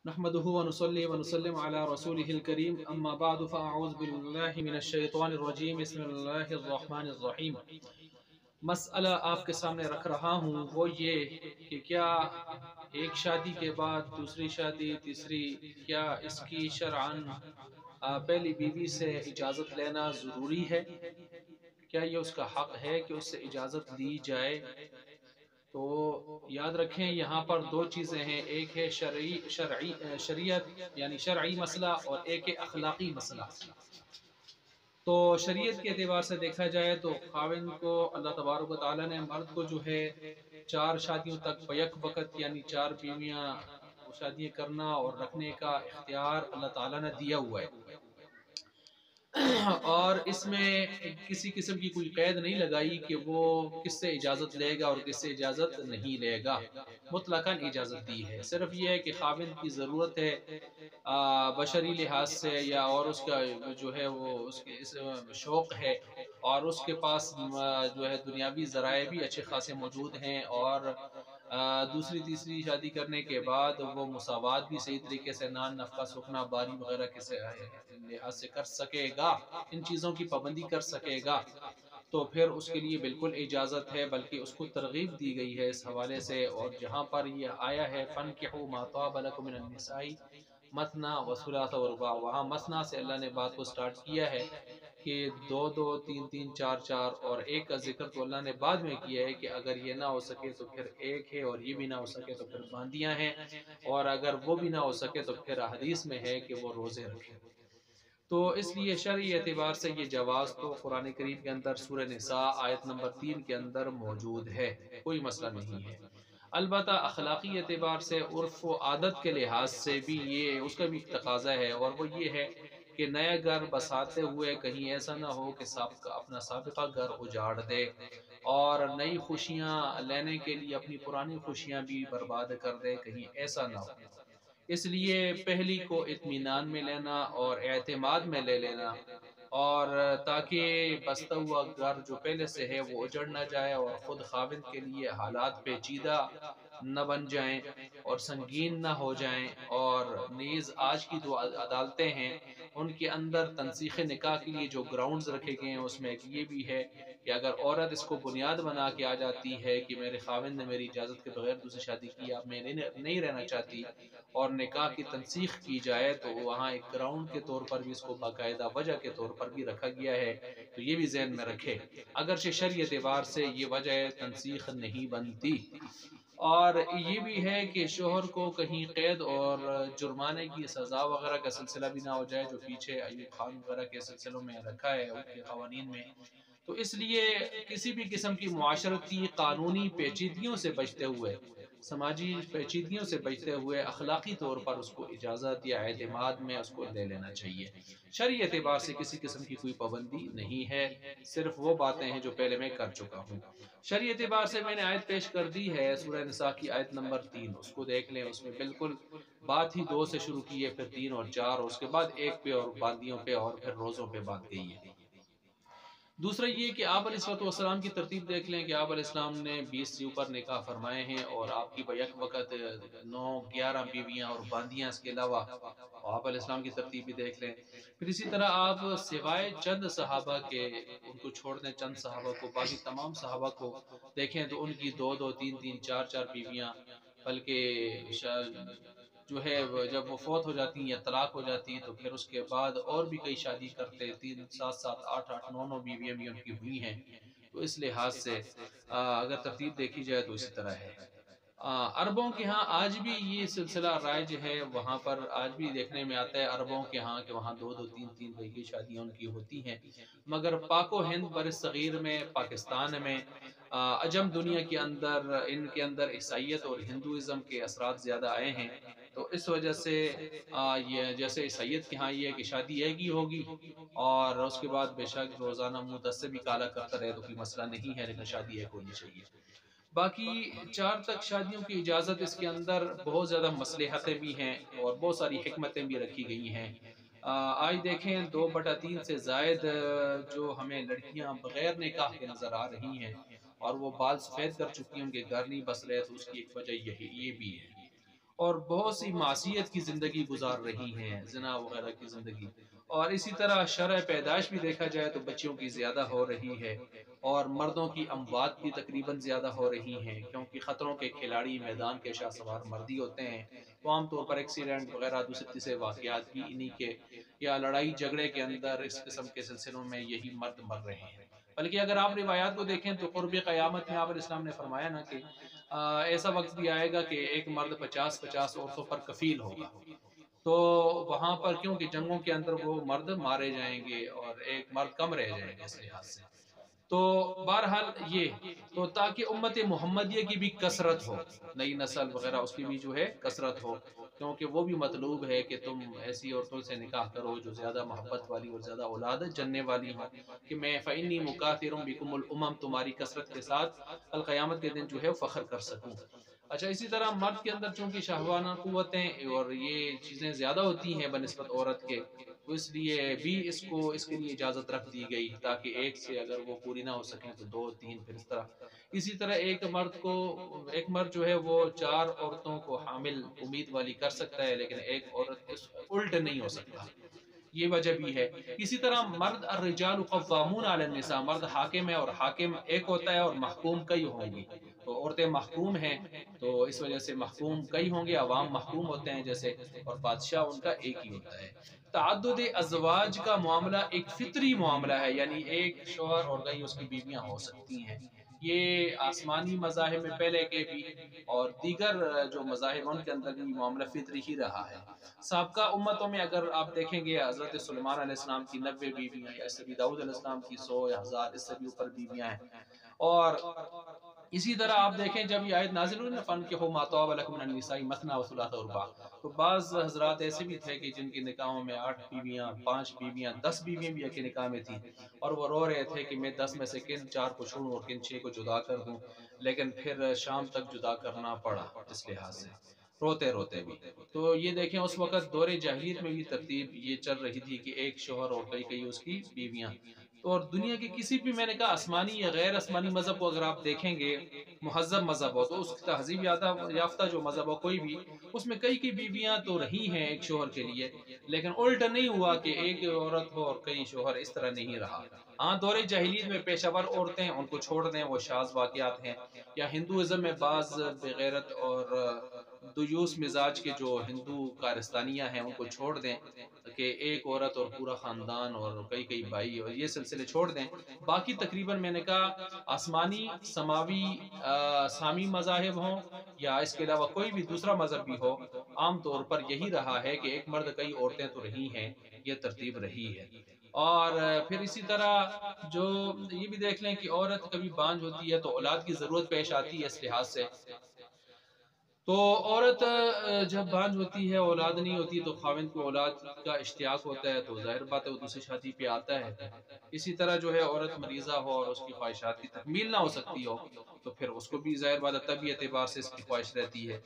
نحمده ونصلي ونسلم على رسوله الكريم اما بعد فاعوذ بالله من الشیطان الرجیم بسم اللہ الرحمن الرحیم۔ مسئلہ آپ کے سامنے رکھ رہا ہوں وہ یہ کہ کیا ایک شادی کے بعد دوسری شادی تیسری، کیا اس کی شرعاً پہلی بیوی سے اجازت لینا ضروری ہے؟ کیا یہ اس کا حق ہے کہ اس سے اجازت لی جائے؟ تو یاد رکھیں یہاں پر دو چیزیں ہیں، ایک ہے شریعت یعنی شرعی مسئلہ، اور ایک ہے اخلاقی مسئلہ۔ تو شریعت کے اعتبار سے دیکھا جائے تو خاوند کو اللہ تبارک و تعالیٰ نے مرد کو جو ہے 4 شادیوں تک بیک وقت یعنی 4 بیویاں شادیاں کرنا اور رکھنے کا اختیار اللہ تعالیٰ نے دیا ہوا ہے، اور اس میں کسی قسم کی کوئی قید نہیں لگائی کہ وہ کس سے اجازت لے گا اور کس سے اجازت نہیں لے گا، مطلقاً اجازت دی ہے۔ صرف یہ ہے کہ خاوند کی ضرورت ہے بشری لحاظ سے، یا اور اس کا جو ہے وہ اس کے شوق ہے، اور اس کے پاس جو ہے دنیاوی ذرائع بھی اچھے خاصے موجود ہیں، اور دوسری تیسری شادی کرنے کے بعد وہ مساوات بھی صحیح طریقے سے نان نفقہ سکنا باری وغیرہ کسی لحاظ سے کر سکے گا، ان چیزوں کی پابندی کر سکے گا، تو پھر اس کے لیے بالکل اجازت ہے، بلکہ اس کو ترغیب دی گئی ہے اس حوالے سے۔ اور جہاں پر یہ آیا ہے فَانْكِحُوا مَا طَابَ لَكُم مِّنَ النِّسَاءِ مثنى وثلاث ورباع، وہاں مثنى سے اللہ نے بات کو سٹارٹ کیا ہے کہ 2 2 3 3 4 4، اور ایک کا ذکر تو اللہ نے بعد میں کیا ہے کہ اگر یہ نہ ہو سکے تو پھر ایک ہے، اور یہ بھی نہ ہو سکے تو پھر باندیاں ہیں، اور اگر وہ بھی نہ ہو سکے تو پھر حدیث میں ہے کہ وہ روزے رکھیں۔ تو اس لیے شرعی اعتبار سے یہ جواز تو قرآن کریم کے اندر سورہ نساء آیت نمبر 3 کے اندر موجود ہے، کوئی مسئلہ نہیں ہے۔ البتہ اخلاقی اعتبار سے عرف و عادت کے لحاظ سے بھی یہ اس کا بھی ایک تقاضا ہے، اور وہ یہ ہے کہ نیا گھر بساتے ہوئے کہیں ایسا نہ ہو کہ اپنا سابقہ گھر اجاڑ دے، اور نئی خوشیاں لینے کے لیے اپنی پرانی خوشیاں بھی برباد کر دے، کہیں ایسا نہ ہو۔ اس لیے پہلی کو اطمینان میں لینا اور اعتماد میں لے لینا، اور تاکہ بستا ہوا گھر جو پہلے سے ہے وہ اجڑ نہ جائے، اور خود خاوند کے لیے حالات پیچیدہ نہ بن جائیں اور سنگین نہ ہو جائیں۔ اور نیز آج کی جو عدالتیں ہیں ان کے اندر تنسیخ نکاح کے لیے جو گراؤنڈز رکھے گئے ہیں اس میں ایک یہ بھی ہے کہ اگر عورت اس کو بنیاد بنا کے آ جاتی ہے کہ میرے خاوند نے میری اجازت کے بغیر دوسری شادی کی، اب میں نہیں رہنا چاہتی، اور نکاح کی تنسیخ کی جائے، تو وہاں ایک گراؤنڈ کے طور پر بھی اس کو باقاعدہ وجہ کے طور پر بھی رکھا گیا ہے، تو یہ بھی ذہن میں رکھے۔ اگرچہ شرعی اعتبار سے یہ وجہ تنسیخ نہیں بنتی۔ اور یہ بھی ہے کہ شوہر کو کہیں قید اور جرمانے کی سزا وغیرہ کا سلسلہ بھی نہ ہو جائے، جو پیچھے ایوب خان وغیرہ کے سلسلوں میں رکھا ہے ان کے قوانین میں۔ تو اس لیے کسی بھی قسم کی معاشرتی قانونی پیچیدگیوں سے بچتے ہوئے، سماجی پیچیدگیوں سے بچتے ہوئے اخلاقی طور پر اس کو اجازت یا اعتماد میں اس کو لے لینا چاہیے۔ شرعی اعتبار سے کسی قسم کی کوئی پابندی نہیں ہے، صرف وہ باتیں ہیں جو پہلے میں کر چکا ہوں۔ شرعی اعتبار سے میں نے آیت پیش کر دی ہے سورہ نساء کی آیت نمبر 3، اس کو دیکھ لیں، اس میں بالکل بات ہی 2 سے شروع کی ہے، پھر 3 اور 4، اور اس کے بعد 1 پہ اور باندیوں پہ اور پھر روزوں پہ بات گئی ہے۔ دوسرا یہ کہ آپ علیہ السلام کی ترتیب دیکھ لیں کہ آپ علیہ السلام نے 20 سے اوپر نکاح فرمائے ہیں، اور آپ کی بیک وقت 9 11 بیویاں اور باندیاں اس کے علاوہ، آپ علیہ السلام کی ترتیب بھی دیکھ لیں۔ پھر اسی طرح آپ سوائے چند صحابہ کے، ان کو چھوڑ دیں چند صحابہ کو، باقی تمام صحابہ کو دیکھیں تو ان کی 2 2 3 3 4 4 بیویاں، بلکہ جو ہے جب وہ فوت ہو جاتی ہیں یا طلاق ہو جاتی ہے تو پھر اس کے بعد اور بھی کئی شادی کرتے، 3 7 7 8 8 9 9 بیویاں بھی ان کی ہوئی ہیں۔ تو اس لحاظ سے اگر ترتیب دیکھی جائے تو اسی طرح ہے۔ عربوں کے ہاں آج بھی یہ سلسلہ رائج ہے، وہاں پر آج بھی دیکھنے میں آتا ہے عربوں کے ہاں کہ وہاں 2 2 3 3 کئی شادیاں ان کی ہوتی ہیں، مگر پاک و ہند بر صغیر میں، پاکستان میں، عجم دنیا کے اندر، ان کے اندر عیسائیت اور ہندوازم کے اثرات زیادہ آئے ہیں، تو اس وجہ سے یہ جیسے عیسائیت کے ہاں یہ ہے کہ شادی ایک ہی ہوگی، اور اس کے بعد بے شک روزانہ منہ 10 سے بھی کالا کرتا رہے تو کوئی مسئلہ نہیں ہے، لیکن شادی ایک ہونی چاہیے۔ باقی 4 تک شادیوں کی اجازت، اس کے اندر بہت زیادہ مصلحتیں بھی ہیں اور بہت ساری حکمتیں بھی رکھی گئی ہیں۔ آج دیکھیں 2/3 سے زائد جو ہمیں لڑکیاں بغیر نکاح کے نظر آ رہی ہیں، اور وہ بال سفید کر چکی ہیں، ان کے گھر نہیں بس رہے، تو اس کی ایک وجہ یہ بھی ہے۔ اور بہت سی معصیت کی زندگی گزار رہی ہیں، زنا وغیرہ کی زندگی، اور اسی طرح شرح پیدائش بھی دیکھا جائے تو بچیوں کی زیادہ ہو رہی ہے، اور مردوں کی اموات بھی تقریباً زیادہ ہو رہی ہیں، کیونکہ خطروں کے کھلاڑی میدان کے شاہ سوار مردی ہوتے ہیں، تو عام طور پر ایکسیڈنٹ وغیرہ دوسرے تیسرے واقعات بھی انہی کے یا لڑائی جھگڑے کے اندر اس قسم کے سلسلوں میں یہی مرد مر رہے ہیں۔ بلکہ اگر آپ روایات کو دیکھیں تو قرب قیامت میں آپ علیہ السلام نے فرمایا نا کہ ایسا وقت بھی آئے گا کہ ایک مرد 50 عورتوں پر کفیل ہوگا، تو وہاں پر کیونکہ جنگوں کے اندر وہ مرد مارے جائیں گے اور ایک مرد کم رہ جائیں گے اس لحاظ سے۔ تو بہرحال یہ تو تاکہ امت محمدیہ کی بھی کثرت ہو، نئی نسل وغیرہ اس کی بھی جو ہے کثرت ہو، کیونکہ وہ بھی مطلوب ہے کہ تم ایسی عورتوں سے نکاح کرو جو زیادہ محبت والی اور زیادہ اولاد جننے والی ہوں، کہ میں فَإِنِّي مُكَاثِرٌ بِكُمُ الْأُمَمْ تمہاری کثرت کے ساتھ القیامت کے دن جو ہے فخر کر سکوں۔ اچھا، اسی طرح مرد کے اندر چونکہ شہوانہ قوتیں اور یہ چیزیں زیادہ ہوتی ہیں بنسبت عورت کے، تو اس لیے بھی اس کے لیے اجازت رکھ دی گئی، تاکہ ایک سے اگر وہ پوری نہ ہو سکیں تو دو تین، پھر اس طرح اسی طرح ایک مرد جو ہے وہ 4 عورتوں کو حامل امید والی کر سکتا ہے، لیکن ایک عورت اس الٹ نہیں ہو سکتا، یہ وجہ بھی ہے۔ اسی طرح مرد الرجال قوامون علی النساء، مرد حاکم ہے اور حاکم ایک ہوتا ہے اور محکوم کئی ہوں گی، تو عورتیں محکوم ہیں تو اس وجہ سے محکوم کئی ہوں گے، عوام محکوم ہوتے ہیں جیسے، اور بادشاہ ان کا ایک ہی ہوتا ہے۔ تعدد ازواج کا معاملہ ایک فطری معاملہ ہے، یعنی ایک شوہر اور کئی اس کی بیویاں ہو سکتی ہیں، یہ آسمانی مذاہب میں پہلے کے بھی اور دیگر جو مذاہب ان کے اندر بھی معاملہ فطری ہی رہا ہے۔ سابقہ امتوں میں اگر آپ دیکھیں گے حضرت سلیمان علیہ السلام کی 90 بیویاں، یا اس سے بھی داؤد علیہ السلام کی 100 یا 1000 اس سے بھی اوپر بیویاں ہیں، اور اسی طرح آپ دیکھیں جب یہ آیت نازل ہوئی نا فَانكِحُوا مَا طَابَ لَكُم مِنَ النِّسَاءِ مَثْنَىٰ وَثُلَاثَ وَرُبَاعَ، تو بعض حضرات ایسے بھی تھے کہ جن کے نکاحوں میں 8 بیویاں، 5 بیویاں، 10 بیویاں بھی ایک نکاح میں تھیں، اور وہ رو رہے تھے کہ میں 10 میں سے کن 4 کو چھوڑوں اور کن 6 کو جدا کر دوں، لیکن پھر شام تک جدا کرنا پڑا اس لحاظ سے، روتے روتے بھی۔ تو یہ دیکھیں اس وقت دور جاہلیت میں بھی ترتیب یہ چل رہی تھی کہ ایک شوہر اور کئی اس کی بیویاں، تو اور دنیا کے کسی بھی میں نے کہا آسمانی یا غیر آسمانی مذہب کو اگر آپ دیکھیں گے، مہذب مذہب ہو تو اس کی تہذیب یافتہ جو مذہب ہو کوئی بھی، اس میں کئی کی بیویاں تو رہی ہیں ایک شوہر کے لیے، لیکن الٹا نہیں ہوا کہ ایک عورت ہو اور کئی شوہر، اس طرح نہیں رہا۔ ہاں دور جاہلیت میں پیشہ ور عورتیں ان کو چھوڑ دیں، وہ شاذ واقعات ہیں، یا ہندوازم میں بعض بغیرت اور دیوس مزاج کے جو ہندو کارستانیہ ہیں ان کو چھوڑ دیں کہ ایک عورت اور پورا خاندان اور کئی بھائی اور یہ سلسلے چھوڑ دیں، باقی تقریباً میں نے کہا آسمانی سماوی سامی مذاہب ہوں یا اس کے علاوہ کوئی بھی دوسرا مذہب بھی ہو، عام طور پر یہی رہا ہے کہ ایک مرد کئی عورتیں تو رہی ہیں، یہ ترتیب رہی ہے۔ اور پھر اسی طرح جو یہ بھی دیکھ لیں کہ عورت کبھی بانجھ ہوتی ہے تو اولاد کی ضرورت پیش آتی ہے اس لحاظ سے، تو عورت جب بانجھ ہوتی ہے اولاد نہیں ہوتی تو خاوند کو اولاد کا اشتیاق ہوتا ہے، تو ظاہر بات ہے وہ دوسری شادی پہ آتا ہے۔ اسی طرح جو ہے عورت مریضہ ہو اور اس کی خواہشات کی تکمیل نہ ہو سکتی ہو تو پھر اس کو بھی ظاہر بات ہے طبی اعتبار سے اس کی خواہش رہتی ہے۔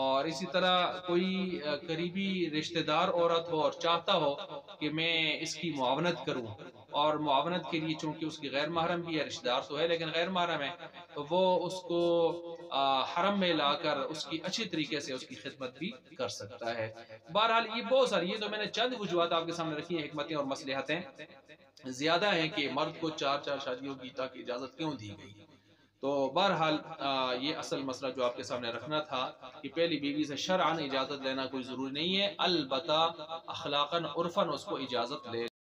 اور اسی طرح کوئی قریبی رشتہ دار عورت ہو اور چاہتا ہو کہ میں اس کی معاونت کروں، اور معاونت کے لیے چونکہ اس کی غیر محرم بھی ہے، رشتہ دار تو ہے لیکن غیر محرم ہے، تو وہ اس کو حرم میں لا کر اس کی اچھی طریقے سے اس کی خدمت بھی کر سکتا ہے۔ بہرحال یہ بہت ساری، یہ تو میں نے چند وجوہات آپ کے سامنے رکھی ہیں، حکمتیں اور مصلحتیں زیادہ ہیں کہ مرد کو 4 شادیوں کی تاکہ اجازت کیوں دی گئی۔ تو بہرحال یہ اصل مسئلہ جو آپ کے سامنے رکھنا تھا کہ پہلی بیوی سے شرعاً اجازت لینا کوئی ضروری نہیں ہے، البتہ اخلاقاً عرفاً اس کو اجازت لے